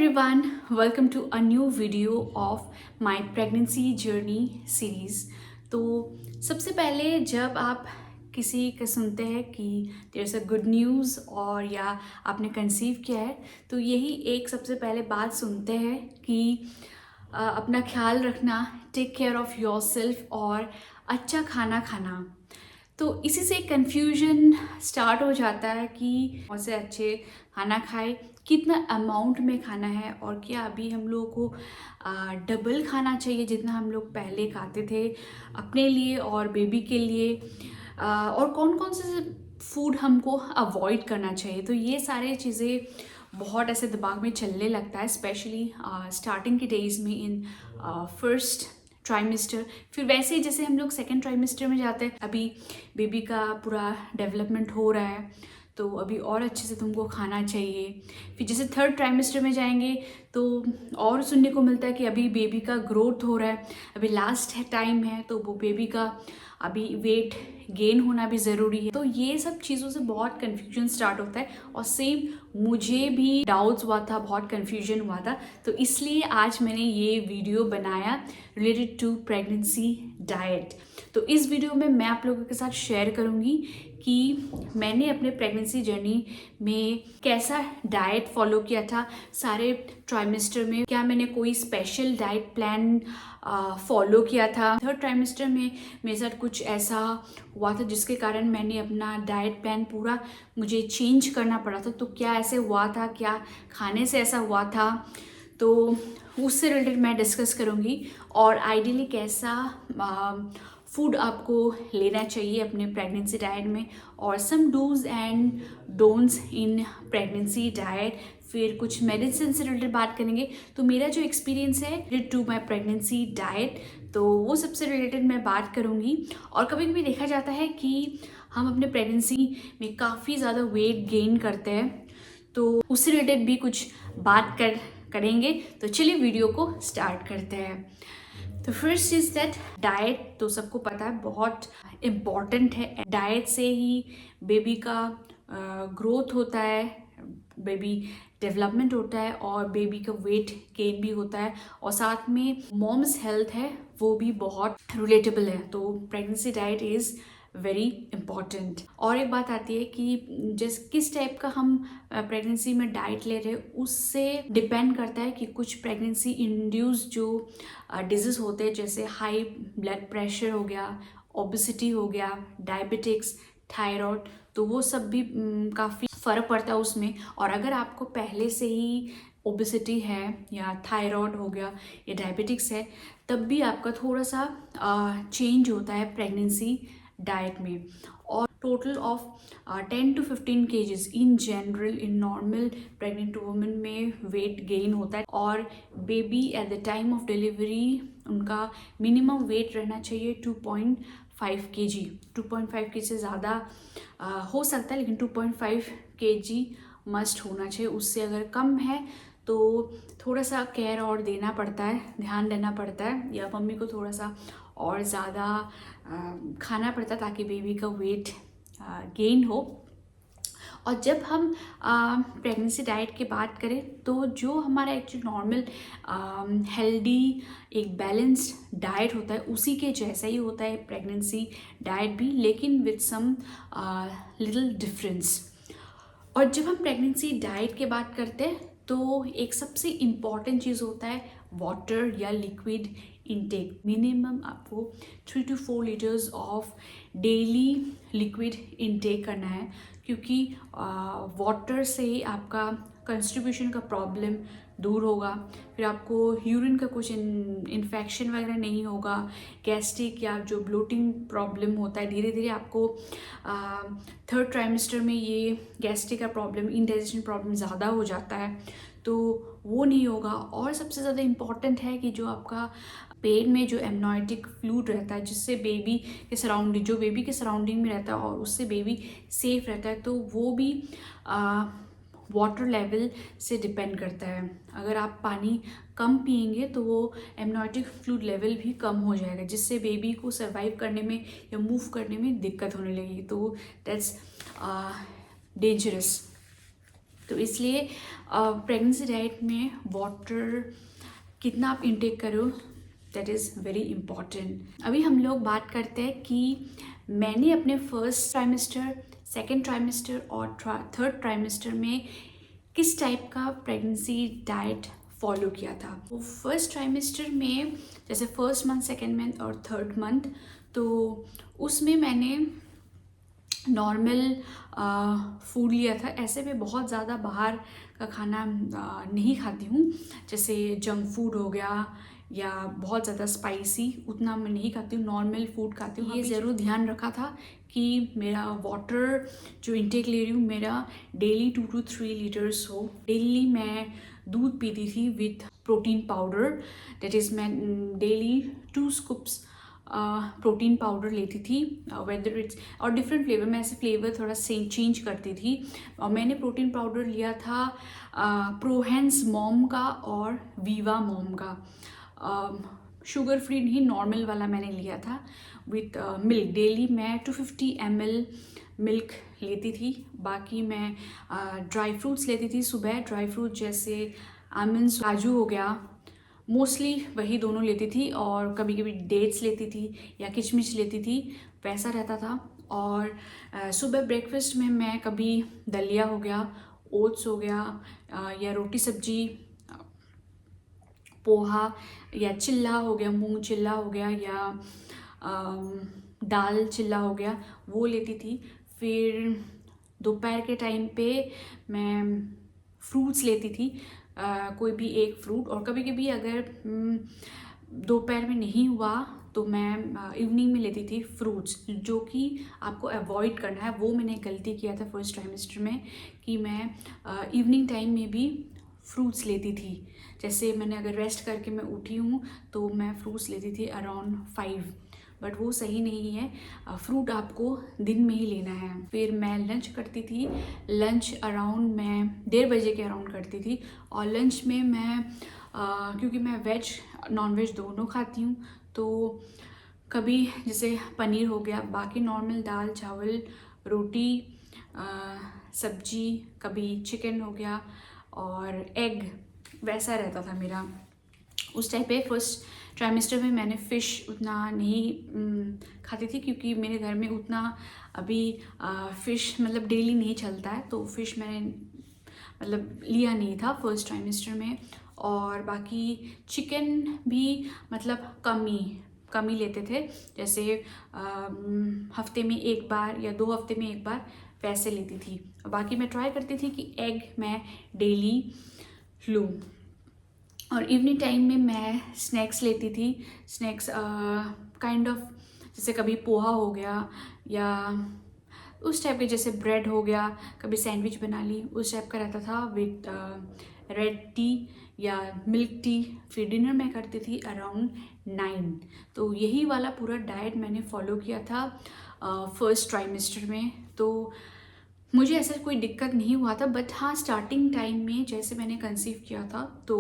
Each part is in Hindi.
everyone, welcome to a new video of my pregnancy journey series। तो सबसे पहले जब आप किसी का सुनते हैं कि there's a good news और या आपने कंसीव किया है, तो यही एक सबसे पहले बात सुनते हैं कि अपना ख्याल रखना, टेक केयर ऑफ़ योरसेल्फ और अच्छा खाना खाना। तो इसी से कन्फ्यूजन स्टार्ट हो जाता है कि कौन से अच्छे खाना खाए, कितना अमाउंट में खाना है और क्या अभी हम लोगों को डबल खाना चाहिए जितना हम लोग पहले खाते थे अपने लिए और बेबी के लिए, और कौन कौन से फूड हमको अवॉइड करना चाहिए। तो ये सारे चीज़ें बहुत ऐसे दिमाग में चलने लगता है, स्पेशली स्टार्टिंग के डेज में इन फर्स्ट ट्राइमेस्टर। फिर वैसे ही जैसे हम लोग सेकेंड ट्राइमेस्टर में जाते हैं, अभी बेबी का पूरा डेवलपमेंट हो रहा है तो अभी और अच्छे से तुमको खाना चाहिए। फिर जैसे थर्ड ट्राइमेस्टर में जाएंगे तो और सुनने को मिलता है कि अभी बेबी का ग्रोथ हो रहा है, अभी लास्ट है टाइम है तो वो बेबी का अभी वेट गेन होना भी ज़रूरी है। तो ये सब चीज़ों से बहुत कन्फ्यूजन स्टार्ट होता है और सेम मुझे भी डाउट्स हुआ था, बहुत कन्फ्यूजन हुआ था। तो इसलिए आज मैंने ये वीडियो बनाया रिलेटेड टू प्रेगनेंसी डाइट। तो इस वीडियो में मैं आप लोगों के साथ शेयर करूँगी कि मैंने अपने प्रेगनेंसी जर्नी में कैसा डाइट फॉलो किया था सारे ट्राइमेस्टर में, क्या मैंने कोई स्पेशल डाइट प्लान फॉलो किया था। थर्ड ट्राइमेस्टर में मेरे साथ कुछ ऐसा हुआ था जिसके कारण मैंने अपना डाइट प्लान पूरा मुझे चेंज करना पड़ा था। तो क्या ऐसे हुआ था, क्या खाने से ऐसा हुआ था, तो उससे रिलेटेड मैं डिस्कस करूँगी और आइडियली कैसा फूड आपको लेना चाहिए अपने प्रेगनेंसी डाइट में और some dos and don'ts in pregnancy diet. फिर कुछ मेडिसिन से रिलेटेड बात करेंगे। तो मेरा जो एक्सपीरियंस है related to my pregnancy diet, तो वो सबसे रिलेटेड मैं बात करूँगी। और कभी कभी देखा जाता है कि हम अपने प्रेगनेंसी में काफ़ी ज़्यादा वेट गेन करते हैं, तो उससे रिलेटेड भी कुछ बात करेंगे। तो चलिए वीडियो को स्टार्ट करते हैं। तो फर्स्ट इज दैट डाइट, तो सबको पता है बहुत इम्पॉर्टेंट है। डाइट से ही बेबी का ग्रोथ होता है, बेबी डेवलपमेंट होता है और बेबी का वेट गेन भी होता है और साथ में मॉम्स हेल्थ है वो भी बहुत रिलेटेबल है। तो pregnancy diet is very important. और एक बात आती है कि जैसे किस टाइप का हम प्रेगनेंसी में डाइट ले रहे हैं उससे डिपेंड करता है कि कुछ प्रेगनेंसी इंड्यूस जो डिजीज़ होते हैं जैसे हाई ब्लड प्रेशर हो गया, ओबेसिटी हो गया, डायबिटिक्स, थायराइड, तो वो सब भी काफ़ी फ़र्क पड़ता है उसमें। और अगर आपको पहले से ही ओबेसिटी है या थायराइड हो गया या डायबिटिक्स है, तब भी आपका थोड़ा सा चेंज होता है प्रेगनेंसी डाइट में। और total of 10 to 15 kgs in general in normal pregnant women में वेट गेन होता है। और baby at the time of delivery उनका मिनिमम वेट रहना चाहिए 2.5 kg। 2.5 kg से ज़्यादा हो सकता है लेकिन 2.5 kg मस्ट होना चाहिए। उससे अगर कम है तो थोड़ा सा केयर और देना पड़ता है, ध्यान देना पड़ता है, या मम्मी को थोड़ा सा और ज़्यादा खाना पड़ता है ताकि बेबी का वेट गेन हो। और जब हम प्रेगनेंसी डाइट की बात करें तो जो हमारा एक्चुअली नॉर्मल हेल्दी एक बैलेंस्ड डाइट होता है उसी के जैसा ही होता है प्रेगनेंसी डाइट भी, लेकिन विद सम लिटिल डिफरेंस। और जब हम प्रेगनेंसी डाइट की बात करते हैं तो एक सबसे इम्पॉर्टेंट चीज़ होता है वाटर या लिक्विड इनटेक। मिनिमम आपको 3 to 4 litres of daily liquid intake करना है, क्योंकि वाटर से ही आपका कंस्टिपेशन का प्रॉब्लम दूर होगा, फिर आपको यूरिन का कुछ इन्फेक्शन वगैरह नहीं होगा, गैस्ट्रिक या जो ब्लोटिंग प्रॉब्लम होता है धीरे धीरे आपको थर्ड ट्राइमेस्टर में ये गैस्ट्रिक का प्रॉब्लम, इंडाइजेशन प्रॉब्लम ज़्यादा हो जाता है, तो वो नहीं होगा। और सबसे ज़्यादा इम्पॉर्टेंट है कि जो आपका पेट में जो एमनाइटिक फ्लूइड रहता है जिससे बेबी के सराउंडिंग, जो बेबी के सराउंडिंग में रहता है और उससे बेबी सेफ रहता है, तो वो भी वाटर लेवल से डिपेंड करता है। अगर आप पानी कम पिएंगे तो वो एमनाइटिक फ्लूइड लेवल भी कम हो जाएगा, जिससे बेबी को सर्वाइव करने में या मूव करने में दिक्कत होने लगेगी, तो दैट्स डेंजरस। तो इसलिए प्रेगनेंसी डाइट में वाटर कितना आप इंटेक करो, दैट इज़ वेरी इम्पॉर्टेंट। अभी हम लोग बात करते हैं कि मैंने अपने फर्स्ट ट्राइमेस्टर, सेकेंड ट्राइमेस्टर और थर्ड ट्राइमेस्टर में किस टाइप का प्रेगनेंसी डाइट फॉलो किया था। वो फर्स्ट ट्राइमेस्टर में जैसे फर्स्ट मंथ, सेकेंड मंथ और थर्ड मंथ, तो उसमें मैंने नॉर्मल फूड लिया था। ऐसे मैं बहुत ज़्यादा बाहर का खाना नहीं खाती हूँ, जैसे जंक फूड हो गया या बहुत ज़्यादा स्पाइसी, उतना मैं नहीं खाती हूँ, नॉर्मल फूड खाती हूँ। ये ज़रूर ध्यान रखा था कि मेरा वाटर जो इंटेक ले रही हूँ मेरा डेली 2 to 3 लीटर्स हो। डेली मैं दूध पीती थी with protein powder, that is मैं डेली 2 स्कूप्स प्रोटीन पाउडर लेती थी, वेदर इट्स और डिफरेंट फ्लेवर, मैं ऐसे फ्लेवर थोड़ा चेंज करती थी। और मैंने प्रोटीन पाउडर लिया था प्रोहेंस मॉम का और वीवा मॉम का, शुगर फ्री नहीं, नॉर्मल वाला मैंने लिया था विथ मिल्क। डेली मैं 250 ml मिल्क लेती थी। बाकी मैं ड्राई फ्रूट्स लेती थी सुबह, ड्राई फ्रूट जैसे आलमंड्स, काजू हो गया, मोस्टली वही दोनों लेती थी, और कभी कभी डेट्स लेती थी या किशमिश लेती थी, वैसा रहता था। और सुबह ब्रेकफास्ट में मैं कभी दलिया हो गया, ओट्स हो गया, या रोटी सब्जी, पोहा या चिल्ला हो गया, मूंग चिल्ला हो गया, या दाल चिल्ला हो गया, वो लेती थी। फिर दोपहर के टाइम पे मैं फ्रूट्स लेती थी, कोई भी एक फ्रूट। और कभी कभी अगर दोपहर में नहीं हुआ तो मैं इवनिंग में लेती थी फ्रूट्स, जो कि आपको अवॉइड करना है। वो मैंने गलती किया था फर्स्ट ट्राइमेस्टर में कि मैं इवनिंग टाइम में भी फ्रूट्स लेती थी। जैसे मैंने अगर रेस्ट करके मैं उठी हूँ तो मैं फ्रूट्स लेती थी अराउंड 5, बट वो सही नहीं है। फ्रूट आपको दिन में ही लेना है। फिर मैं लंच करती थी, लंच अराउंड मैं 1:30 बजे के अराउंड करती थी। और लंच में मैं क्योंकि मैं वेज नॉन वेज दोनों खाती हूँ, तो कभी जैसे पनीर हो गया, बाकी नॉर्मल दाल चावल रोटी सब्जी, कभी चिकन हो गया और एग, वैसा रहता था मेरा उस टाइप पे। फर्स्ट ट्राइमेस्टर में मैंने फ़िश उतना नहीं खाती थी, क्योंकि मेरे घर में उतना अभी फ़िश मतलब डेली नहीं चलता है, तो फ़िश मैंने मतलब लिया नहीं था फर्स्ट ट्राइमेस्टर में। और बाकी चिकन भी मतलब कम ही लेते थे, जैसे हफ्ते में एक बार या 2 हफ्ते में एक बार वैसे लेती थी। बाकी मैं ट्राई करती थी कि एग मैं डेली लूँ। और इवनिंग टाइम में मैं स्नैक्स लेती थी, स्नैक्स काइंड ऑफ जैसे कभी पोहा हो गया या उस टाइप के, जैसे ब्रेड हो गया, कभी सैंडविच बना ली, उस टाइप का रहता था विथ रेड टी या मिल्क टी। फिर डिनर मैं करती थी अराउंड 9। तो यही वाला पूरा डाइट मैंने फॉलो किया था फर्स्ट ट्राइमेस्टर में। तो मुझे ऐसा कोई दिक्कत नहीं हुआ था, बट हाँ स्टार्टिंग टाइम में जैसे मैंने कंसीव किया था तो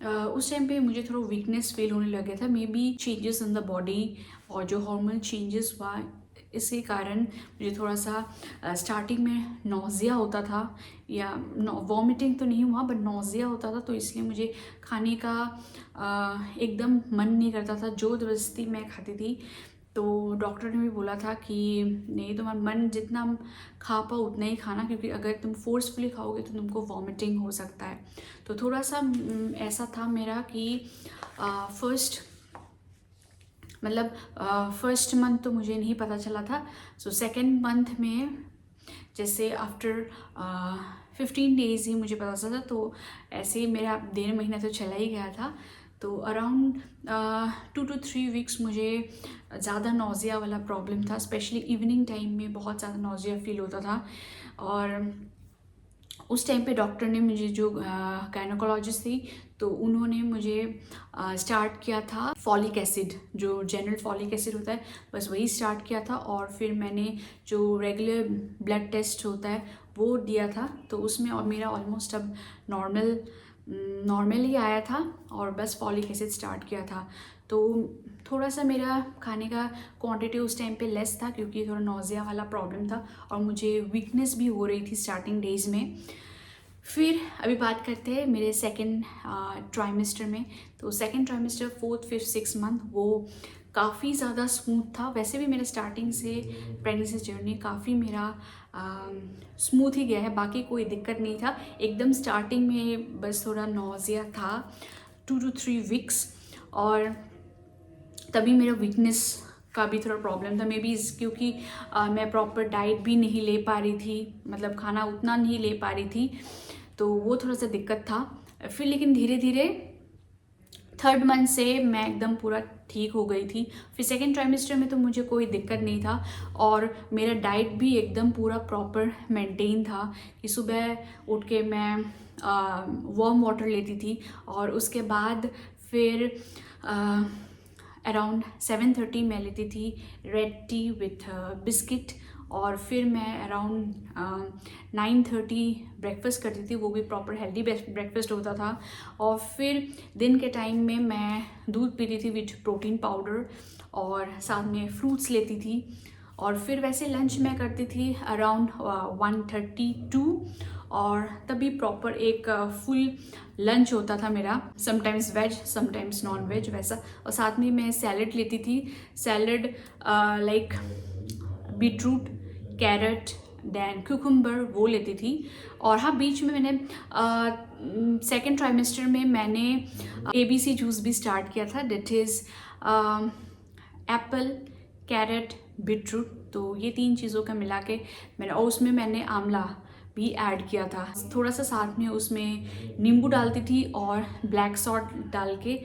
उस टाइम पे मुझे थोड़ा वीकनेस फील होने लग गया था, may be changes in the body और जो हार्मोनल चेंजेस हुआ इसके कारण मुझे थोड़ा सा स्टार्टिंग में नौजिया होता था, या वॉमिटिंग तो नहीं हुआ बट नौजिया होता था। तो इसलिए मुझे खाने का एकदम मन नहीं करता था, जो ज़बरदस्ती मैं खाती थी। तो डॉक्टर ने भी बोला था कि नहीं, तुम्हारा मन जितना खा पाओ उतना ही खाना, क्योंकि अगर तुम फोर्सफुली खाओगे तो तुमको वॉमिटिंग हो सकता है। तो थोड़ा सा ऐसा था मेरा कि फर्स्ट मतलब फर्स्ट मंथ तो मुझे नहीं पता चला था। सो सेकेंड मंथ में जैसे आफ्टर 15 डेज़ ही मुझे पता चला, तो ऐसे ही मेरा 1.5 महीना तो चला ही गया था। तो अराउंड 2 to 3 वीक्स मुझे ज़्यादा नौजिया वाला प्रॉब्लम था, स्पेशली इवनिंग टाइम में बहुत ज़्यादा नौजिया फील होता था। और उस टाइम पे डॉक्टर ने मुझे, जो गायनोकोलॉजिस्ट थी, तो उन्होंने मुझे स्टार्ट किया था फॉलिक एसिड, जो जनरल फॉलिक एसिड होता है, बस वही स्टार्ट किया था। और फिर मैंने जो रेगुलर ब्लड टेस्ट होता है वो दिया था, तो उसमें और मेरा ऑलमोस्ट अब नॉर्मल ही आया था, और बस फॉलिक एसिड स्टार्ट किया था। तो थोड़ा सा मेरा खाने का क्वांटिटी उस टाइम पे लेस था, क्योंकि थोड़ा नौजिया वाला प्रॉब्लम था और मुझे वीकनेस भी हो रही थी स्टार्टिंग डेज में। फिर अभी बात करते हैं मेरे सेकेंड ट्राइमेस्टर में। तो second trimester, fourth, fifth, six month, वो काफ़ी ज़्यादा स्मूथ था। वैसे भी मेरा स्टार्टिंग से प्रेगनेंसी जर्नी काफ़ी मेरा स्मूथ ही गया है, बाकी कोई दिक्कत नहीं था। एकदम स्टार्टिंग में बस थोड़ा नौजिया था 2 to 3 वीक्स, और तभी मेरा वीकनेस का भी थोड़ा प्रॉब्लम था। मे बी क्योंकि मैं प्रॉपर डाइट भी नहीं ले पा रही थी, मतलब खाना उतना नहीं ले पा रही थी, तो वो थोड़ा सा दिक्कत था। फिर लेकिन धीरे धीरे थर्ड मंथ से मैं एकदम पूरा ठीक हो गई थी। फिर सेकेंड ट्राइमेस्टर में तो मुझे कोई दिक्कत नहीं था, और मेरा डाइट भी एकदम पूरा प्रॉपर मेंटेन था कि सुबह उठ के मैं वार्म वाटर लेती थी, और उसके बाद फिर अराउंड 7:30 मैं लेती थी रेड टी विथ बिस्किट, और फिर मैं अराउंड 9:30 ब्रेकफास्ट करती थी, वो भी प्रॉपर हेल्दी ब्रेकफास्ट होता था। और फिर दिन के टाइम में मैं दूध पीती थी विथ प्रोटीन पाउडर, और साथ में फ्रूट्स लेती थी। और फिर वैसे लंच मैं करती थी अराउंड 1:32, और तभी प्रॉपर एक फुल लंच होता था मेरा, sometimes veg sometimes non veg वैसा। और साथ में मैं सैलड लेती थी, salad like beetroot, carrot, then cucumber, वो लेती थी। और हाँ, बीच में मैंने सेकेंड ट्राइमेस्टर में मैंने ABC जूस भी स्टार्ट किया था, that is apple, carrot, beetroot. तो ये 3 चीज़ों का मिला के मैंने, और उसमें मैंने आंवला भी ऐड किया था थोड़ा सा, साथ में उसमें नींबू डालती थी और ब्लैक सॉल्ट डाल के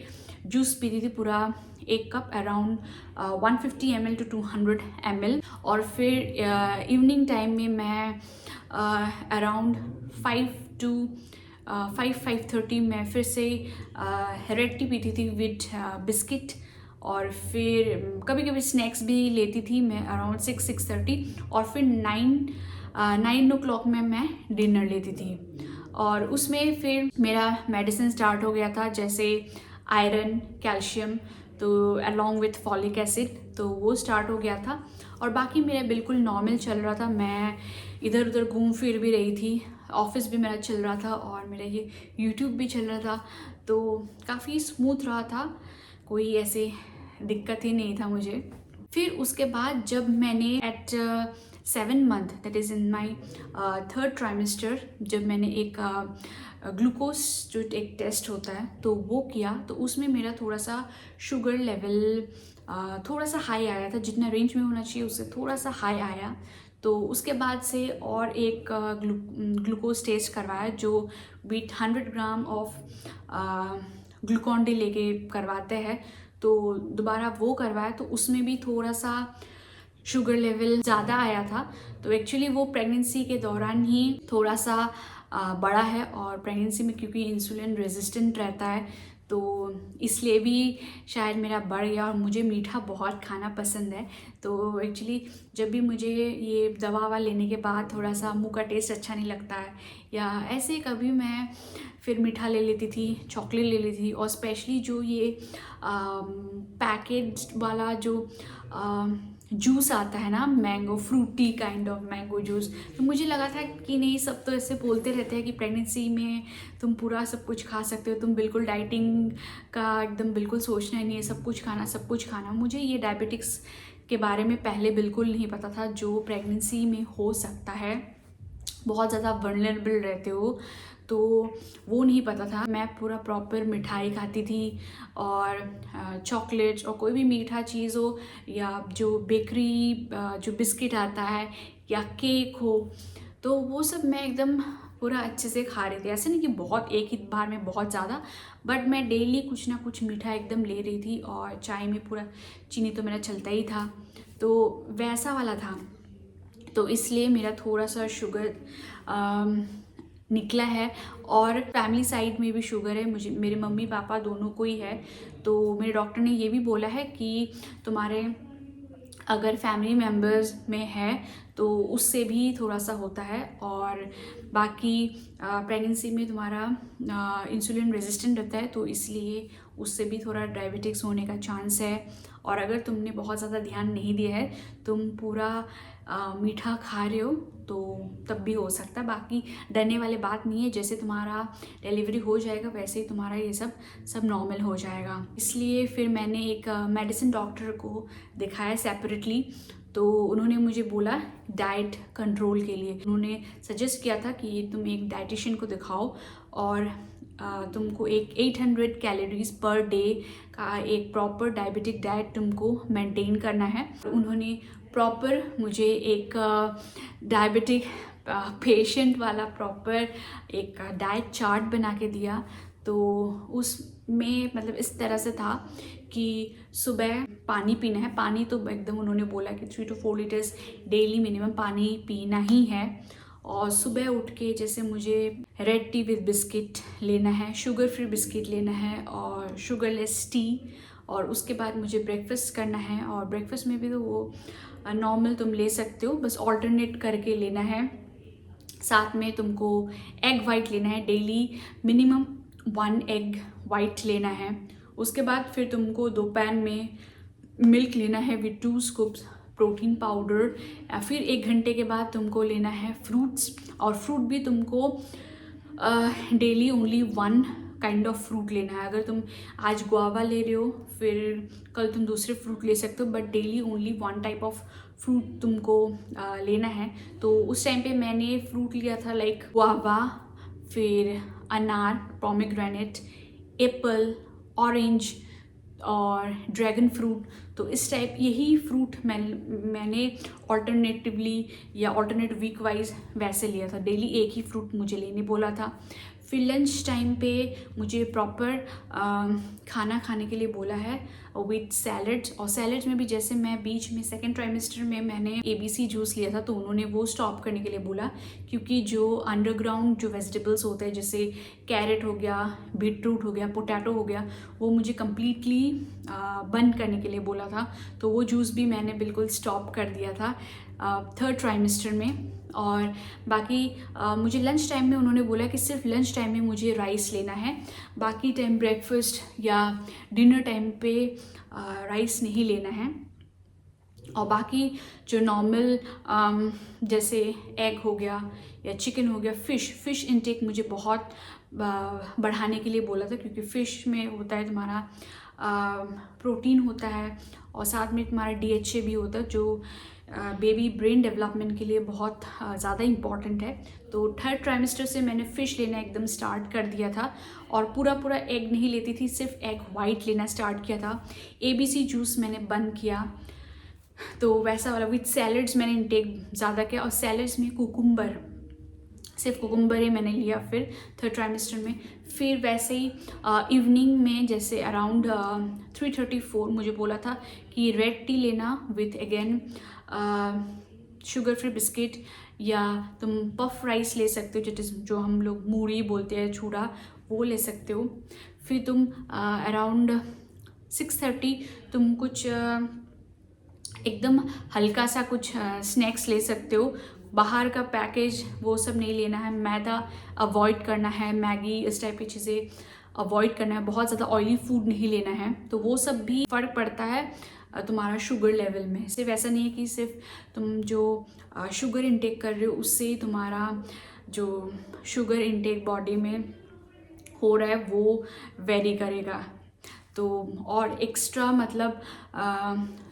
जूस पीती थी पूरा 1 cup, around 150 ml to 200 ml। और फिर इवनिंग टाइम में मैं अराउंड 5:30 में फिर से रेड टी पीती थी विथ बिस्किट। और फिर कभी कभी स्नैक्स भी लेती थी मैं अराउंड 6-6:30, और फिर 9 o'clock में मैं डिनर लेती थी। और उसमें फिर मेरा मेडिसिन स्टार्ट हो गया था, जैसे आयरन, कैल्शियम, तो अलॉन्ग विथ फॉलिक एसिड, तो वो स्टार्ट हो गया था। और बाकी मेरा बिल्कुल नॉर्मल चल रहा था, मैं इधर उधर घूम फिर भी रही थी, ऑफिस भी मेरा चल रहा था, और मेरा ये यूट्यूब भी चल रहा था, तो काफ़ी स्मूथ रहा था, कोई ऐसे दिक्कत ही नहीं था मुझे। फिर उसके बाद जब मैंने at 7 month, that is in my third trimester, जब मैंने एक ग्लूकोज जो एक टेस्ट होता है तो वो किया, तो उसमें मेरा थोड़ा सा शुगर लेवल थोड़ा सा हाई आया था, जितना रेंज में होना चाहिए उससे थोड़ा सा हाई आया। तो उसके बाद से और एक ग्लूकोज टेस्ट करवाया, जो with 100 gram of Glucon D लेके करवाते हैं, तो दोबारा वो करवाया, तो उसमें भी थोड़ा सा शुगर लेवल ज़्यादा आया था। तो एक्चुअली वो प्रेगनेंसी के दौरान ही थोड़ा सा बढ़ा है, और प्रेगनेंसी में क्योंकि इंसुलिन रेजिस्टेंट रहता है तो इसलिए भी शायद मेरा बढ़ गया। और मुझे मीठा बहुत खाना पसंद है, तो एक्चुअली जब भी मुझे ये दवा ववा लेने के बाद थोड़ा सा मुंह का टेस्ट अच्छा नहीं लगता है, या ऐसे कभी मैं फिर मीठा ले लेती थी, चॉकलेट ले लेती थी। और स्पेशली जो ये पैकेज वाला जो जूस आता है ना, mango Frooti kind of mango juice, तो मुझे लगा था कि नहीं, सब तो ऐसे बोलते रहते हैं कि प्रेगनेंसी में तुम पूरा सब कुछ खा सकते हो, तुम बिल्कुल डाइटिंग का एकदम बिल्कुल सोचना ही नहीं है, सब कुछ खाना सब कुछ खाना। मुझे ये डायबिटिक्स के बारे में पहले बिल्कुल नहीं पता था, जो प्रेगनेंसी में हो सकता है, बहुत ज़्यादा वल्नरेबल रहते हो, तो वो नहीं पता था। मैं पूरा प्रॉपर मिठाई खाती थी, और चॉकलेट्स, और कोई भी मीठा चीज़ हो, या जो बेकरी जो बिस्किट आता है, या केक हो, तो वो सब मैं एकदम पूरा अच्छे से खा रही थी। ऐसे नहीं कि बहुत एक ही बार में बहुत ज़्यादा, बट मैं डेली कुछ ना कुछ मीठा एकदम ले रही थी, और चाय में पूरा चीनी तो मेरा चलता ही था, तो वैसा वाला था। तो इसलिए मेरा थोड़ा सा शुगर निकला है, और फैमिली साइड में भी शुगर है, मुझे मेरे मम्मी पापा दोनों को ही है। तो मेरे डॉक्टर ने ये भी बोला है कि तुम्हारे अगर फैमिली मेम्बर्स में है तो उससे भी थोड़ा सा होता है, और बाकी प्रेगनेंसी में तुम्हारा इंसुलिन रेजिस्टेंट रहता है, तो इसलिए उससे भी थोड़ा डायबिटिक्स होने का चांस है। और अगर तुमने बहुत ज़्यादा ध्यान नहीं दिया है, तुम पूरा मीठा खा रहे हो तो तब भी हो सकता है। बाकी डरने वाली बात नहीं है, जैसे तुम्हारा डिलीवरी हो जाएगा वैसे ही तुम्हारा ये सब नॉर्मल हो जाएगा। इसलिए फिर मैंने एक मेडिसिन डॉक्टर को दिखाया सेपरेटली, तो उन्होंने मुझे बोला डाइट कंट्रोल के लिए उन्होंने सजेस्ट किया था कि तुम एक डाइटिशियन को दिखाओ और तुमको एक 800 कैलोरीज पर डे का एक प्रॉपर डायबिटिक डाइट तुमको मेंटेन करना है। उन्होंने प्रॉपर मुझे एक डायबिटिक पेशेंट वाला प्रॉपर एक डाइट चार्ट बना के दिया। तो उसमें मतलब इस तरह से था कि सुबह पानी पीना है, पानी तो एकदम उन्होंने बोला कि 3 to 4 लीटर्स डेली मिनिमम पानी पीना ही है। और सुबह उठ के जैसे मुझे रेड टी विद बिस्किट लेना है, शुगर फ्री बिस्किट लेना है और शुगरलेस टी, और उसके बाद मुझे ब्रेकफास्ट करना है। और ब्रेकफास्ट में भी तो वो नॉर्मल तुम ले सकते हो, बस ऑल्टरनेट करके लेना है। साथ में तुमको एग वाइट लेना है, डेली मिनिमम 1 एग वाइट लेना है। उसके बाद फिर तुमको दोपहर में मिल्क लेना है विद 2 स्कूप्स प्रोटीन पाउडर। फिर 1 घंटे के बाद तुमको लेना है फ्रूट्स, और फ्रूट भी तुमको daily only 1 kind of fruit लेना है। अगर तुम आज गुआवा ले रहे हो फिर कल तुम दूसरे फ्रूट ले सकते हो, but daily only 1 type of fruit तुमको लेना है। तो उस टाइम पे मैंने फ्रूट लिया था लाइक गुआवा, फिर अनार, पोमेग्रेनेट, एप्पल, ऑरेंज और ड्रैगन फ्रूट। तो इस टाइप यही फ्रूट मैंने ऑल्टरनेटिवली या ऑल्टरनेट वीक वाइज वैसे लिया था। डेली एक ही फ्रूट मुझे लेने बोला था। फिर लंच टाइम पे मुझे प्रॉपर खाना खाने के लिए बोला है विथ सैलड्स। और सैलड्स में भी जैसे मैं बीच में 2nd ट्राइमेस्टर में मैंने ABC जूस लिया था तो उन्होंने वो स्टॉप करने के लिए बोला, क्योंकि जो अंडरग्राउंड जो वेजिटेबल्स होते हैं जैसे कैरेट हो गया, बीटरूट हो गया, पोटैटो हो गया, वो मुझे कम्प्लीटली बंद करने के लिए बोला था। तो वो जूस भी मैंने बिल्कुल स्टॉप कर दिया था 3rd ट्राइमेस्टर में। और बाकी मुझे लंच टाइम में उन्होंने बोला कि सिर्फ लंच टाइम में मुझे राइस लेना है, बाकी टाइम ब्रेकफास्ट या डिनर टाइम पे राइस नहीं लेना है। और बाकी जो नॉर्मल जैसे एग हो गया या चिकन हो गया, फ़िश इनटेक मुझे बहुत बढ़ाने के लिए बोला था, क्योंकि फ़िश में होता है तुम्हारा प्रोटीन होता है और साथ में तुम्हारा DHA भी होता है जो बेबी ब्रेन डेवलपमेंट के लिए बहुत ज़्यादा इम्पॉर्टेंट है। तो 3rd ट्राइमेस्टर से मैंने फ़िश लेना एकदम स्टार्ट कर दिया था और पूरा एग नहीं लेती थी, सिर्फ एग वाइट लेना स्टार्ट किया था। ABC जूस मैंने बंद किया, तो वैसा वाला विथ सैलड्स मैंने इंटेक ज़्यादा किया। और सैलड्स में कुकुम्बर, सिर्फ कुकुम्बर ही मैंने लिया फिर 3rd ट्राइमेस्टर में। फिर वैसे ही इवनिंग में जैसे अराउंड 3:34 मुझे बोला था कि रेड टी लेना with again sugar free biscuit, या तुम पफ राइस ले सकते हो जो हम लोग मूढ़ी बोलते हैं, छूड़ा, वो ले सकते हो। फिर तुम अराउंड 6:30 तुम कुछ एकदम हल्का सा कुछ स्नैक्स ले सकते हो। बाहर का पैकेज वो सब नहीं लेना है, मैदा अवॉइड करना है, मैगी इस टाइप की चीज़ें अवॉइड करना है, बहुत ज़्यादा ऑयली फूड नहीं लेना है। तो वो सब भी फ़र्क पड़ता है तुम्हारा शुगर लेवल में। सिर्फ ऐसा नहीं है कि सिर्फ तुम जो शुगर इंटेक कर रहे हो उससे ही तुम्हारा जो शुगर इंटेक बॉडी में हो रहा है वो वेरी करेगा। तो और एक्स्ट्रा मतलब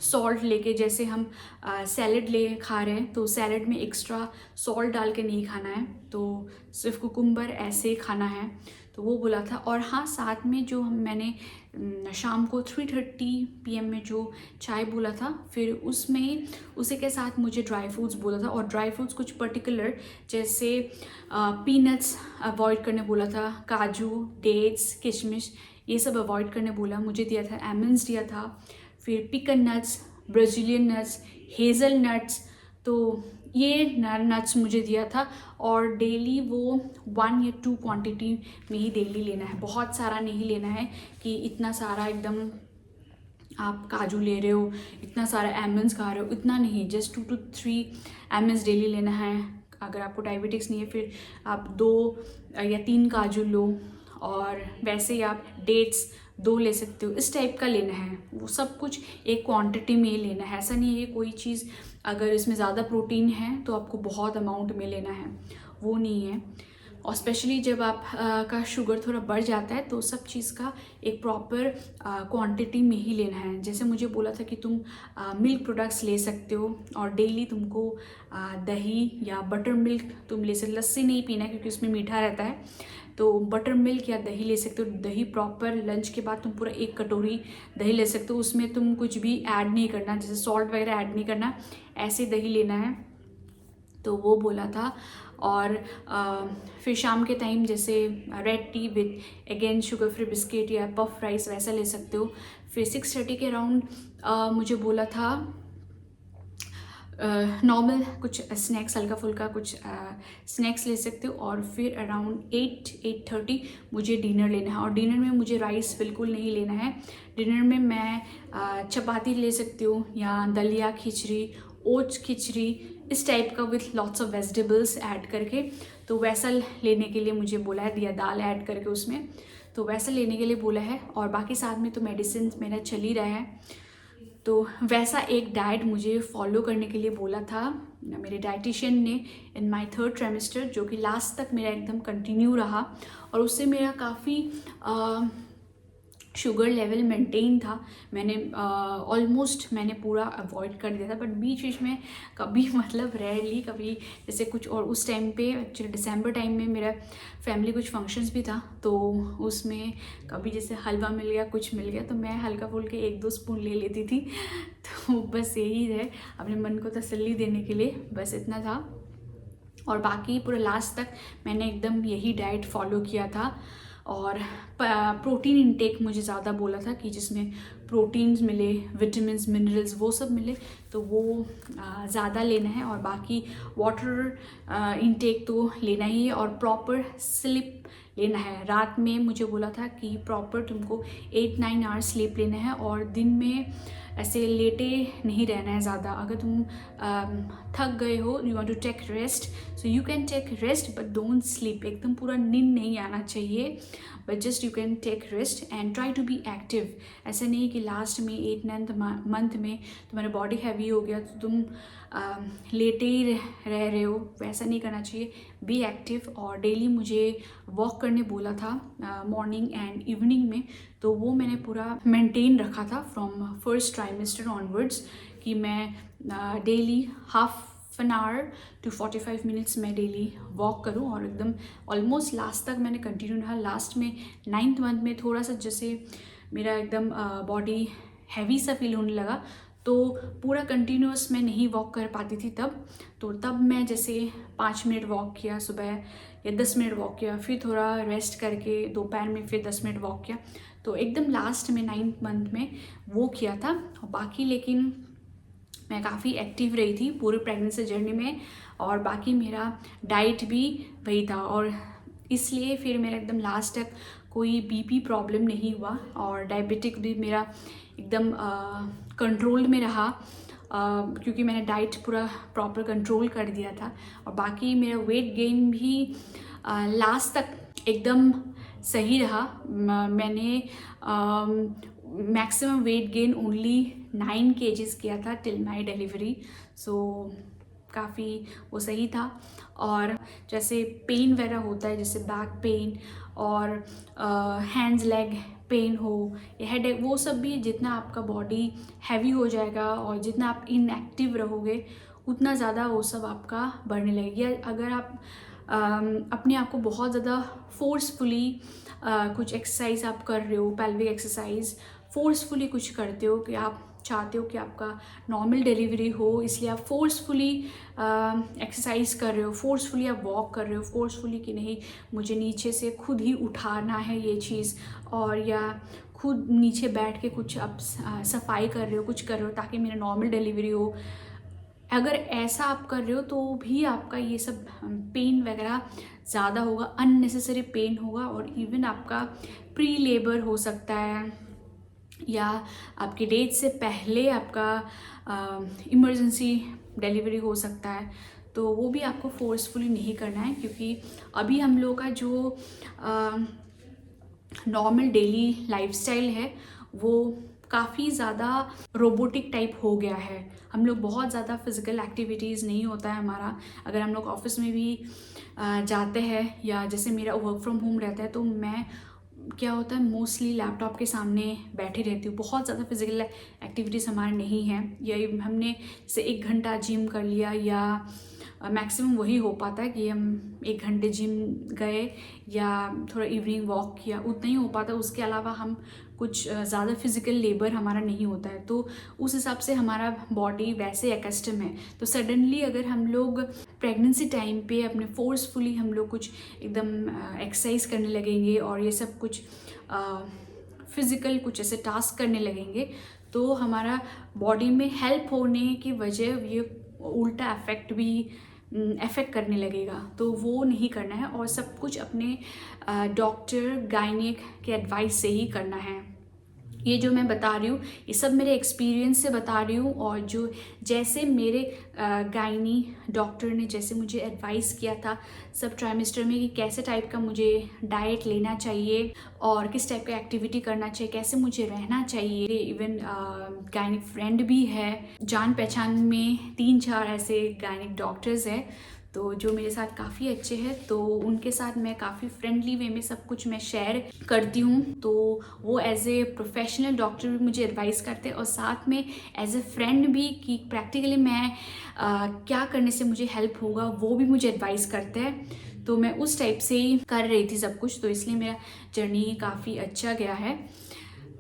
सॉल्ट लेके, जैसे हम सैलड ले खा रहे हैं तो सैलड में एक्स्ट्रा सॉल्ट डाल के नहीं खाना है, तो सिर्फ कुकुम्बर ऐसे ही खाना है। तो वो बोला था। और हाँ, साथ में जो मैंने शाम को 3:30 PM में जो चाय बोला था, फिर उसमें उसी के साथ मुझे ड्राई फ्रूट्स बोला था। और ड्राई फ्रूट्स कुछ पर्टिकुलर जैसे पीनट्स अवॉइड करने बोला था, काजू, डेट्स, किशमिश ये सब अवॉइड करने बोला। मुझे दिया था एमंड्स दिया था, फिर pecan nuts, Brazilian nuts, hazel nuts, तो ये नट्स मुझे दिया था। और डेली वो 1 या 2 क्वांटिटी में ही डेली लेना है, बहुत सारा नहीं लेना है कि इतना सारा एकदम आप काजू ले रहे हो, इतना सारा एमंड्स खा रहे हो, इतना नहीं, जस्ट 2 to 3 एमंड्स डेली लेना है। अगर आपको डायबिटिक्स नहीं है फिर आप 2 या 3 काजू लो। और वैसे ही आप डेट्स 2 ले सकते हो, इस टाइप का लेना है। वो सब कुछ एक क्वांटिटी में लेना है। ऐसा नहीं है कोई चीज़ अगर इसमें ज़्यादा प्रोटीन है तो आपको बहुत अमाउंट में लेना है, वो नहीं है। और स्पेशली जब आप का शुगर थोड़ा बढ़ जाता है तो सब चीज़ का एक प्रॉपर क्वांटिटी में ही लेना है। जैसे मुझे बोला था कि तुम मिल्क प्रोडक्ट्स ले सकते हो और डेली तुमको दही या बटर मिल्क तुम ले सकते। लस्सी नहीं पीना क्योंकि उसमें मीठा रहता है, तो बटर मिल्क या दही ले सकते हो। दही प्रॉपर लंच के बाद तुम पूरा 1 कटोरी दही ले सकते हो, उसमें तुम कुछ भी ऐड नहीं करना, जैसे सॉल्ट वगैरह ऐड नहीं करना, ऐसे दही लेना है। तो वो बोला था। और फिर शाम के टाइम जैसे red T with again sugar free biscuit या पफ राइस वैसा ले सकते हो। फिर 6:30 के अराउंड मुझे बोला था नॉर्मल कुछ स्नैक्स, हल्का फुल्का कुछ स्नैक्स ले सकते हो। और फिर अराउंड 8-8:30 मुझे डिनर लेना है। और डिनर में मुझे राइस बिल्कुल नहीं लेना है। डिनर में मैं चपाती ले सकती हूँ या दलिया खिचड़ी, ओट्स खिचड़ी, इस टाइप का with lots of vegetables add करके, तो वैसा लेने के लिए मुझे बोला है, या दाल ऐड करके उसमें, तो वैसा लेने के लिए बोला है। और बाकी साथ में तो मेडिसिन मेरा चल ही रहा है, तो वैसा एक डाइट मुझे फॉलो करने के लिए बोला था मेरे डाइटिशियन ने इन माय 3rd ट्राइमेस्टर, जो कि लास्ट तक मेरा एकदम कंटिन्यू रहा। और उससे मेरा काफ़ी शुगर लेवल मेंटेन था। मैंने ऑलमोस्ट मैंने पूरा अवॉइड कर दिया था, बट बीच बीच में कभी मतलब रेयरली कभी जैसे कुछ। और उस टाइम पे एक्चुअली दिसंबर टाइम में मेरा फैमिली कुछ फंक्शंस भी था, तो उसमें कभी जैसे हलवा मिल गया, कुछ मिल गया, तो मैं हल्का फुल्के 1-2 स्पून ले लेती थी। तो बस यही है, अपने मन को तसल्ली देने के लिए बस इतना था। और बाकी पूरा लास्ट तक मैंने एकदम यही डाइट फॉलो किया था। और प्रोटीन इंटेक मुझे ज़्यादा बोला था कि जिसमें प्रोटीन्स मिले, विटामिन्स, मिनरल्स वो सब मिले, तो वो ज़्यादा लेना है। और बाकी वाटर इंटेक तो लेना ही है। और प्रॉपर स्लीप लेना है। रात में मुझे बोला था कि प्रॉपर तुमको 8-9 आवर्स स्लीप लेना है। और दिन में ऐसे लेटे नहीं रहना है ज़्यादा। अगर तुम थक गए हो, you want to take rest, so you can take rest, but don't sleep. एकदम पूरा नींद नहीं आना चाहिए, but just you can take rest and try to be active. ऐसा नहीं कि लास्ट में 8-9 मंथ में तुम्हारा बॉडी हैवी हो गया तो तुम लेटे ही रह रहे हो, वैसा नहीं करना चाहिए। Be active. और डेली मुझे वॉक करने बोला था मॉर्निंग एंड इवनिंग में, तो वो मैंने पूरा मेंटेन रखा था फ्रॉम 1st ट्राइमेस्टर ऑनवर्ड्स, कि मैं daily half an hour to 45 minutes में डेली वॉक करूं। और एकदम ऑलमोस्ट लास्ट तक मैंने कंटिन्यू रहा। लास्ट में 9th मंथ में थोड़ा सा जैसे मेरा एकदम बॉडी हैवी सा फील होने लगा, तो पूरा कंटिन्यूस मैं नहीं वॉक कर पाती थी तब मैं जैसे 5 मिनट वॉक किया सुबह, या 10 मिनट वॉक किया, फिर थोड़ा रेस्ट करके दोपहर में फिर 10 मिनट वॉक किया। तो एकदम लास्ट में 9th मंथ में वो किया था। और बाकी लेकिन मैं काफ़ी एक्टिव रही थी पूरे प्रेगनेंसी जर्नी में। और बाकी मेरा डाइट भी वही था, और इसलिए फिर मेरा एकदम लास्ट तक कोई बीपी प्रॉब्लम नहीं हुआ। और डायबिटिक भी मेरा एकदम कंट्रोल में रहा, क्योंकि मैंने डाइट पूरा प्रॉपर कंट्रोल कर दिया था। और बाकी मेरा वेट गेन भी लास्ट तक एकदम सही रहा। मैंने maximum weight gain only 9 kgs किया था टिल माई डिलीवरी, सो काफ़ी वो सही था। और जैसे पेन वगैरह होता है, जैसे बैक पेन और हैंड्स लेग पेन हो या हेडेक, वो सब भी जितना आपका बॉडी हैवी हो जाएगा और जितना आप इनएक्टिव रहोगे उतना ज़्यादा वो सब आपका बढ़ने लगेगा। अगर आप अपने आप को बहुत ज़्यादा फोर्सफुली कुछ एक्सरसाइज आप कर रहे हो, पेल्विक एक्सरसाइज फोर्सफुली कुछ करते हो, कि आप चाहते हो कि आपका नॉर्मल डिलीवरी हो, इसलिए आप फोर्सफुली एक्सरसाइज कर रहे हो, फोर्सफुली आप वॉक कर रहे हो, फोर्सफुली कि नहीं मुझे नीचे से खुद ही उठाना है ये चीज़, और या खुद नीचे बैठ के कुछ आप सफाई कर रहे हो, कुछ कर रहे हो ताकि मेरा नॉर्मल डिलीवरी हो। अगर ऐसा आप कर रहे हो तो भी आपका ये सब पेन वगैरह ज़्यादा होगा, अननेसेसरी पेन होगा, और इवन आपका प्री लेबर हो सकता है, या आपकी डेट से पहले आपका इमरजेंसी डिलीवरी हो सकता है। तो वो भी आपको फोर्सफुली नहीं करना है, क्योंकि अभी हम लोग का जो नॉर्मल डेली लाइफस्टाइल है वो काफ़ी ज़्यादा रोबोटिक टाइप हो गया है। हम लोग बहुत ज़्यादा फिज़िकल एक्टिविटीज़ नहीं होता है हमारा। अगर हम लोग ऑफिस में भी जाते हैं या जैसे मेरा वर्क फ्रॉम होम रहता है तो मैं क्या होता है मोस्टली लैपटॉप के सामने बैठी रहती हूँ। बहुत ज़्यादा फिज़िकल एक्टिविटीज़ हमारे नहीं है, या हमने जैसे 1 घंटा जिम कर लिया या मैक्सिमम वही हो पाता है कि हम 1 घंटे जिम गए या थोड़ा इवनिंग वॉक किया, उतना ही हो पाता है। उसके अलावा हम कुछ ज़्यादा फिज़िकल लेबर हमारा नहीं होता है, तो उस हिसाब से हमारा बॉडी वैसे एकस्टम है। तो सडनली अगर हम लोग प्रेगनेंसी टाइम पे अपने फोर्सफुली हम लोग कुछ एकदम एक्सरसाइज करने लगेंगे और ये सब कुछ फिज़िकल कुछ ऐसे टास्क करने लगेंगे तो हमारा बॉडी में हेल्प होने की वजह ये उल्टा इफ़ेक्ट करने लगेगा। तो वो नहीं करना है और सब कुछ अपने डॉक्टर गायनिक के एडवाइस से ही करना है। ये जो मैं बता रही हूँ ये सब मेरे एक्सपीरियंस से बता रही हूँ, और जो जैसे मेरे गायनी डॉक्टर ने जैसे मुझे एडवाइस किया था सब ट्राइमेस्टर में कि कैसे टाइप का मुझे डाइट लेना चाहिए और किस टाइप का एक्टिविटी करना चाहिए, कैसे मुझे रहना चाहिए। इवन गायनिक फ्रेंड भी है, जान पहचान में 3-4 ऐसे गायनिक डॉक्टर्स हैं तो जो मेरे साथ काफ़ी अच्छे हैं, तो उनके साथ मैं काफ़ी फ्रेंडली वे में सब कुछ मैं शेयर करती हूँ। तो वो एज ए प्रोफेशनल डॉक्टर भी मुझे एडवाइस करते हैं और साथ में एज ए फ्रेंड भी कि प्रैक्टिकली मैं क्या करने से मुझे हेल्प होगा वो भी मुझे एडवाइस करते हैं। तो मैं उस टाइप से ही कर रही थी सब कुछ, तो इसलिए मेरा जर्नी काफ़ी अच्छा गया है।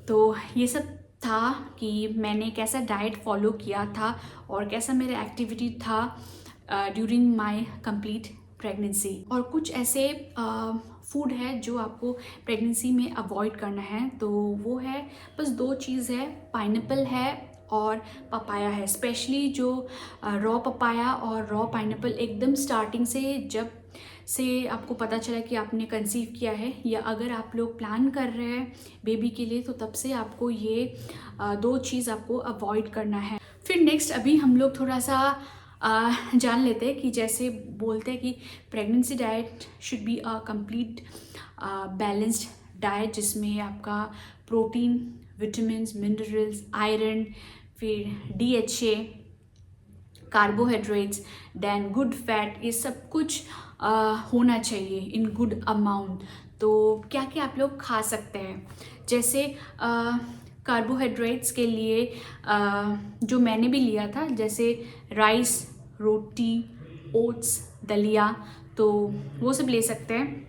तो ये सब था कि मैंने कैसा डाइट फॉलो किया था और कैसा मेरा एक्टिविटी था ड्यूरिंग माई कंप्लीट प्रेगनेंसी। और कुछ ऐसे फूड है जो आपको प्रेगनेंसी में अवॉइड करना है, तो वो है बस 2 चीज़ है, पाइनएप्पल है और पपाया है। स्पेशली जो रॉ पपाया और रॉ पाइनएप्पल एकदम स्टार्टिंग से जब से आपको पता चला कि आपने कंसीव किया है या अगर आप लोग प्लान कर रहे हैं बेबी के लिए तो तब से आपको ये 2 चीज़ आपको अवॉइड करना है। फिर नेक्स्ट अभी हम लोग थोड़ा सा जान लेते हैं कि जैसे बोलते हैं कि pregnancy diet should be a complete balanced diet जिसमें आपका प्रोटीन, विटामिन्स, मिनरल्स, आयरन, फिर DHA, carbohydrates, then good fat, ये सब कुछ होना चाहिए इन गुड अमाउंट। तो क्या क्या आप लोग खा सकते हैं, जैसे कार्बोहाइड्रेट्स के लिए जो मैंने भी लिया था जैसे राइस, रोटी, ओट्स, दलिया, तो वो सब ले सकते हैं।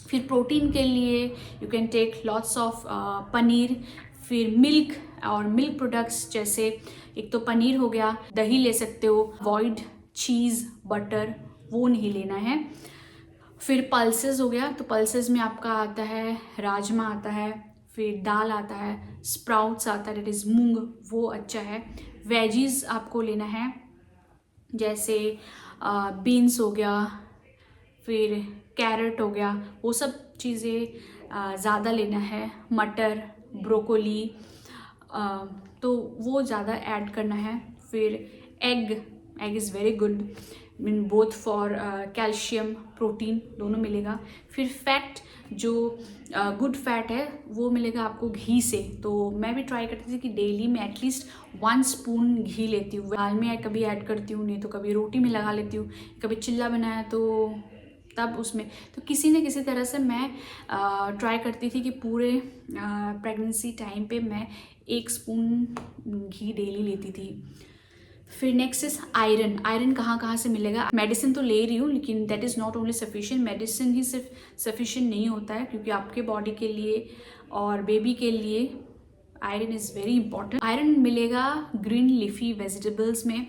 फिर प्रोटीन के लिए you can take lots of paneer, फिर मिल्क और मिल्क प्रोडक्ट्स जैसे एक तो पनीर हो गया, दही ले सकते हो, अवॉइड चीज़, बटर वो नहीं लेना है। फिर पल्सेस हो गया, तो पल्सेस में आपका आता है राजमा आता है, फिर दाल आता है, स्प्राउट्स आता है, डेट इज़ मूंग, वो अच्छा है। वेजीज आपको लेना है जैसे बीन्स हो गया, फिर कैरेट हो गया, वो सब चीज़ें ज़्यादा लेना है। मटर, ब्रोकोली, तो वो ज़्यादा ऐड करना है। फिर egg is very good mean both for calcium, protein दोनों मिलेगा। फिर फैट जो गुड फैट है वो मिलेगा आपको घी से। तो मैं भी ट्राई करती थी कि डेली में एटलीस्ट 1 स्पून घी लेती हूँ। दाल में कभी ऐड करती हूँ, नहीं तो कभी रोटी में लगा लेती हूँ, कभी चिल्ला बनाया तो तब उसमें, तो किसी न किसी तरह से मैं ट्राई करती थी कि पूरे प्रेगनेंसी टाइम पे मैं 1 स्पून घी डेली लेती थी। फिर नेक्स्ट इज आयरन। आयरन कहाँ से मिलेगा? मेडिसिन तो ले रही हूँ लेकिन that is not only sufficient. Medicine ही सिर्फ सफिशिएंट नहीं होता है, क्योंकि आपके बॉडी के लिए और बेबी के लिए iron is very important. Iron मिलेगा ग्रीन लीफी वेजिटेबल्स में,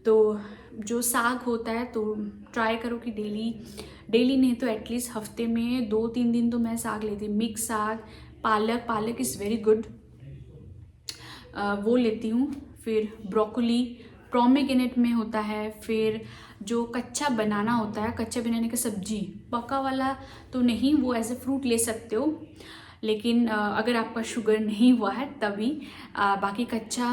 तो जो साग होता है तो ट्राई करो कि डेली नहीं तो एटलीस्ट हफ्ते में 2-3 दिन तो मैं साग लेती। मिक्स साग, पालक इज़ वेरी गुड, वो लेती हूँ। फिर ब्रोकोली प्रोमेग्रेनेट में होता है। फिर जो कच्चा बनाना होता है, कच्चा बनाने का सब्जी, पका वाला तो नहीं, वो एज ए फ्रूट ले सकते हो। लेकिन अगर आपका शुगर नहीं हुआ है तभी बाकी कच्चा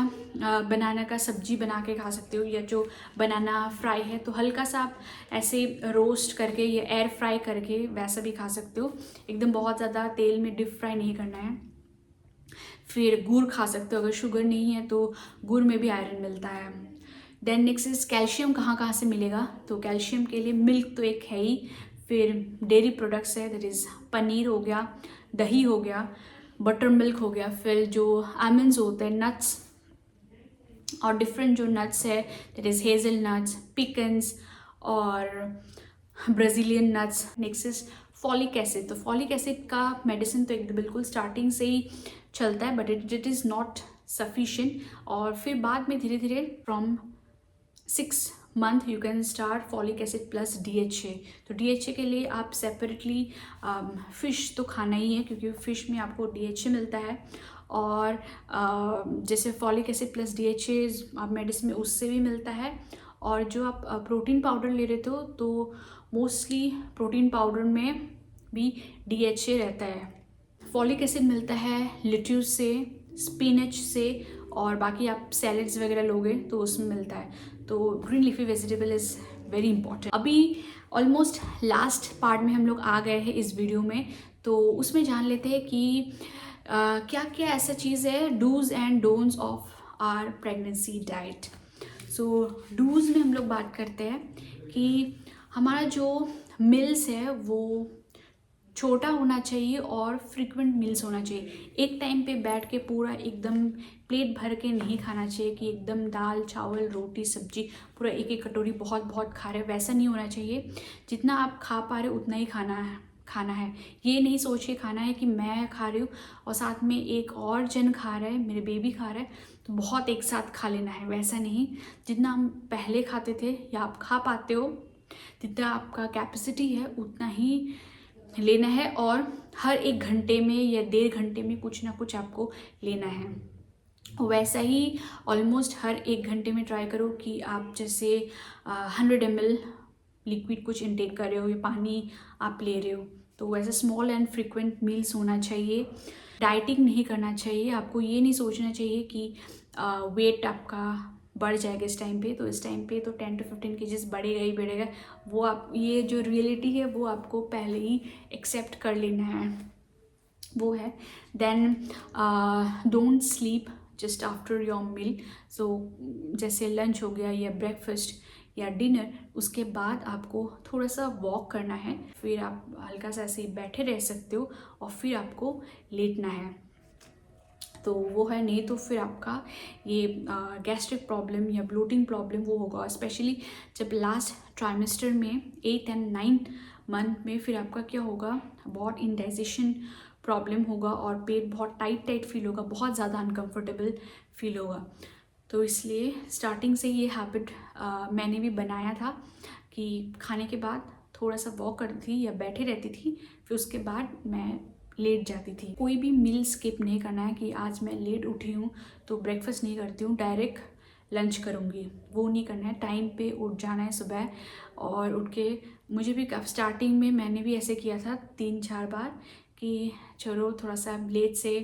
बनाना का सब्जी बना के खा सकते हो, या जो बनाना फ्राई है तो हल्का सा आप ऐसे रोस्ट करके या एयर फ्राई करके वैसा भी खा सकते हो। एकदम बहुत ज़्यादा तेल में डीप फ्राई नहीं करना है। फिर गुड़ खा सकते हो, अगर शुगर नहीं है तो गुड़ में भी आयरन मिलता है। देन नेक्स्ट इज कैल्शियम कहाँ कहाँ से मिलेगा, तो कैल्शियम के लिए मिल्क तो एक है ही, फिर डेयरी प्रोडक्ट्स है, दैट इज़ पनीर हो गया, दही हो गया, बटर मिल्क हो गया, फिर जो आलमंड्स होते हैं, नट्स और डिफरेंट जो नट्स है दैट इज़ हेजल नट्स, पिकन्स और Brazilian nuts. Next is folic acid. तो फॉलिक एसिड का मेडिसिन तो एक बिल्कुल स्टार्टिंग से ही चलता है, but it is not sufficient, और फिर बाद में धीरे धीरे from 6 month you can start folic acid plus DHA। तो DHA के लिए आप सेपरेटली फ़िश तो खाना ही है, क्योंकि फ़िश में आपको DHA मिलता है, और जैसे फॉलिक एसिड प्लस DHA आप मेडिसिन में उससे भी मिलता है। और जो आप प्रोटीन पाउडर ले रहे हो तो मोस्टली प्रोटीन पाउडर में भी DHA रहता है। फॉलिक एसिड मिलता है लिट्यूस से, स्पिनच से, और बाकी आप सैलड्स वगैरह लोगे तो उसमें मिलता है। तो green leafy vegetable is very important. अभी ऑलमोस्ट लास्ट पार्ट में हम लोग आ गए हैं इस वीडियो में, तो उसमें जान लेते हैं कि क्या क्या ऐसा चीज़ है dos and don'ts of our pregnancy diet. So dos में हम लोग बात करते हैं कि हमारा जो मिल्स है वो छोटा होना चाहिए और फ्रीक्वेंट मील्स होना चाहिए। एक टाइम पे बैठ के पूरा एकदम प्लेट भर के नहीं खाना चाहिए कि एकदम दाल चावल रोटी सब्जी पूरा एक एक कटोरी बहुत बहुत खा रहे, वैसा नहीं होना चाहिए। जितना आप खा पा रहे हो उतना ही खाना है। ये नहीं सोच के खाना है कि मैं खा रही हूँ और साथ में एक और जन खा रहा है, मेरे बेबी खा रहा है तो बहुत एक साथ खा लेना है, वैसा नहीं। जितना हम पहले खाते थे या आप खा पाते हो, जितना आपका कैपेसिटी है उतना ही लेना है, और हर 1 घंटे में या 1.5 घंटे में कुछ ना कुछ आपको लेना है। वैसा ही ऑलमोस्ट हर 1 घंटे में ट्राई करो कि आप जैसे 100 ml लिक्विड कुछ इनटेक कर रहे हो या पानी आप ले रहे हो, तो वैसे स्मॉल एंड फ्रिक्वेंट मील्स होना चाहिए। डाइटिंग नहीं करना चाहिए, आपको ये नहीं सोचना चाहिए कि वेट आपका बढ़ जाएगा इस टाइम पे, तो इस टाइम पे तो 10 to 15 केजीज बढ़ेगा ही बढ़ेगा। वो आप ये जो रियलिटी है वो आपको पहले ही एक्सेप्ट कर लेना है, वो है। Then don't sleep just after your meal. So जैसे लंच हो गया या ब्रेकफास्ट या डिनर, उसके बाद आपको थोड़ा सा वॉक करना है, फिर आप हल्का सा ऐसे ही बैठे रह सकते हो और फिर आपको लेटना है। तो वो है, नहीं तो फिर आपका ये गैस्ट्रिक प्रॉब्लम या ब्लोटिंग प्रॉब्लम वो होगा, स्पेशली जब लास्ट ट्राइमेस्टर में 8 and 9 मंथ में। फिर आपका क्या होगा, बहुत इंडाइजेशन प्रॉब्लम होगा और पेट बहुत टाइट टाइट फील होगा, बहुत ज़्यादा अनकंफर्टेबल फील होगा। तो इसलिए स्टार्टिंग से ये हैबिट मैंने भी बनाया था कि खाने के बाद थोड़ा सा वॉक करती थी या बैठे रहती थी, फिर उसके बाद मैं लेट जाती थी। कोई भी मील स्किप नहीं करना है कि आज मैं लेट उठी हूँ तो ब्रेकफास्ट नहीं करती हूँ, डायरेक्ट लंच करूँगी, वो नहीं करना है। टाइम पे उठ जाना है सुबह, और उठ के मुझे भी स्टार्टिंग में मैंने भी ऐसे किया था 3-4 बार कि चलो थोड़ा सा लेट से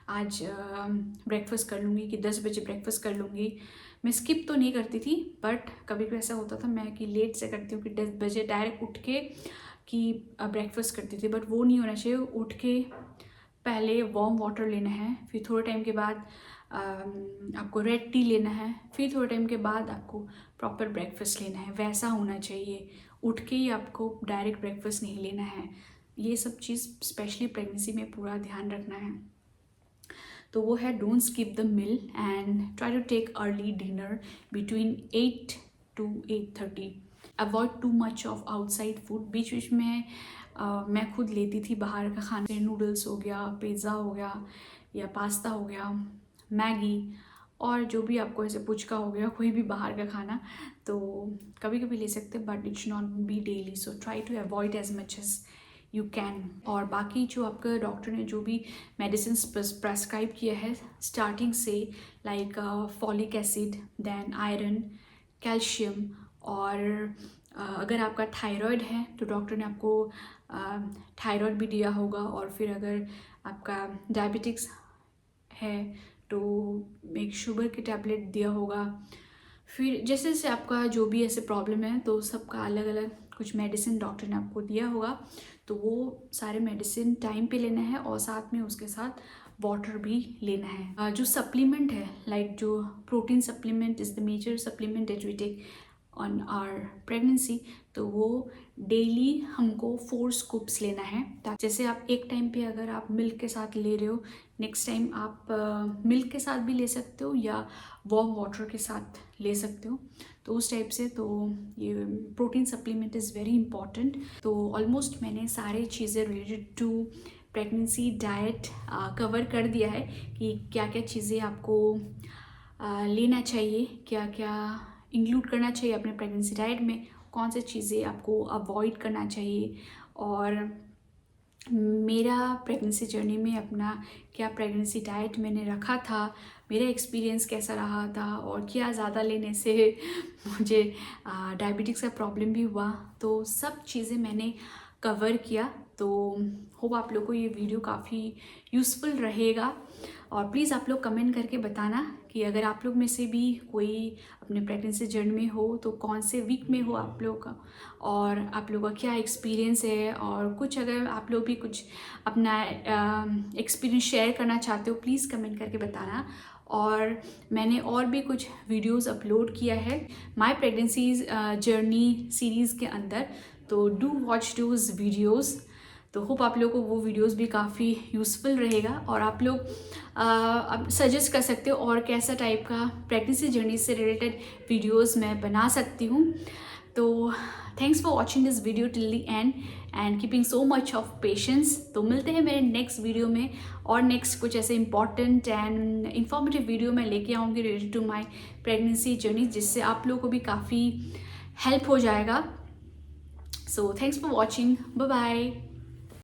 आज ब्रेकफास्ट कर लूँगी, कि 10 बजे ब्रेकफास्ट कर लूँगी। मैं स्किप तो नहीं करती थी, बट कभी कभी ऐसा होता था मैं कि लेट से करती हूँ कि 10 बजे डायरेक्ट उठ के कि ब्रेकफास्ट करती थी, बट वो नहीं होना चाहिए। उठ के पहले वार्म वाटर लेना है, फिर थोड़े टाइम के बाद आपको रेड टी लेना है, फिर थोड़े टाइम के बाद आपको प्रॉपर ब्रेकफास्ट लेना है, वैसा होना चाहिए। उठ के ही आपको डायरेक्ट ब्रेकफास्ट नहीं लेना है। ये सब चीज़ स्पेशली प्रेगनेंसी में पूरा ध्यान रखना है। तो वो है don't skip the meal and try to take early dinner between 8 to 8:30। Avoid too much of outside food. बीच बीच में मैं खुद लेती थी बाहर का खाना, नूडल्स हो गया, पिज़्ज़ा हो गया या पास्ता हो गया, मैगी, और जो भी आपको ऐसे पुचका हो गया, कोई भी बाहर का खाना, तो कभी कभी ले सकते, but it should not be daily. So try to avoid as much as you can. और बाकी जो आपका डॉक्टर ने जो भी मेडिसिन प्रेस्क्राइब किया है स्टार्टिंग से, like folic acid, then iron, calcium, और अगर आपका थायराइड है तो डॉक्टर ने आपको थायराइड भी दिया होगा, और फिर अगर आपका डायबिटिक्स है तो एक शुगर की टैबलेट दिया होगा। फिर जैसे जैसे आपका जो भी ऐसे प्रॉब्लम है तो सबका अलग अलग कुछ मेडिसिन डॉक्टर ने आपको दिया होगा, तो वो सारे मेडिसिन टाइम पे लेना है और साथ में उसके साथ वाटर भी लेना है। जो सप्लीमेंट है, लाइक जो protein supplement is the major supplement that we take on our pregnancy, तो वो डेली हमको 4 स्कूप्स लेना है। जैसे आप एक टाइम पे अगर आप मिल्क के साथ ले रहे हो, नेक्स्ट टाइम आप मिल्क के साथ भी ले सकते हो या वार्म वाटर के साथ ले सकते हो, तो उस टाइप से। तो ये protein supplement is very important. तो ऑलमोस्ट मैंने सारी चीज़ें related to pregnancy diet cover कर दिया है कि क्या क्या चीज़ें आपको लेना चाहिए, क्या क्या इंक्लूड करना चाहिए अपने प्रेगनेंसी डाइट में, कौन सी चीज़ें आपको अवॉइड करना चाहिए, और मेरा प्रेगनेंसी जर्नी में अपना क्या प्रेगनेंसी डाइट मैंने रखा था, मेरा एक्सपीरियंस कैसा रहा था, और क्या ज़्यादा लेने से मुझे डायबिटिक्स का प्रॉब्लम भी हुआ, तो सब चीज़ें मैंने कवर किया। तो होप आप लोग को ये वीडियो काफ़ी यूज़फुल रहेगा। और प्लीज़ आप लोग कमेंट करके बताना कि अगर आप लोग में से भी कोई अपने प्रेगनेंसी जर्नी में हो तो कौन से वीक में हो आप लोग का, और आप लोगों का क्या एक्सपीरियंस है, और कुछ अगर आप लोग भी कुछ अपना एक्सपीरियंस शेयर करना चाहते हो प्लीज़ कमेंट करके बताना। और मैंने और भी कुछ वीडियोस अपलोड किया है माय प्रेगनेंसी जर्नी सीरीज़ के अंदर, तो डू वॉच दोज वीडियोज़। तो होप आप लोगों को वो वीडियोस भी काफ़ी यूज़फुल रहेगा, और आप लोग अब सजेस्ट कर सकते हो और कैसा टाइप का प्रेगनेंसी जर्नी से रिलेटेड वीडियोस मैं बना सकती हूँ। तो thanks for watching this video till the end and keeping so much of patience. तो मिलते हैं मेरे नेक्स्ट वीडियो में, और नेक्स्ट कुछ ऐसे इंपॉर्टेंट एंड इन्फॉर्मेटिव वीडियो मैं लेके आऊँगी related to my pregnancy journey, जिससे आप लोगों को भी काफ़ी हेल्प हो जाएगा। So thanks for watching. Bye bye.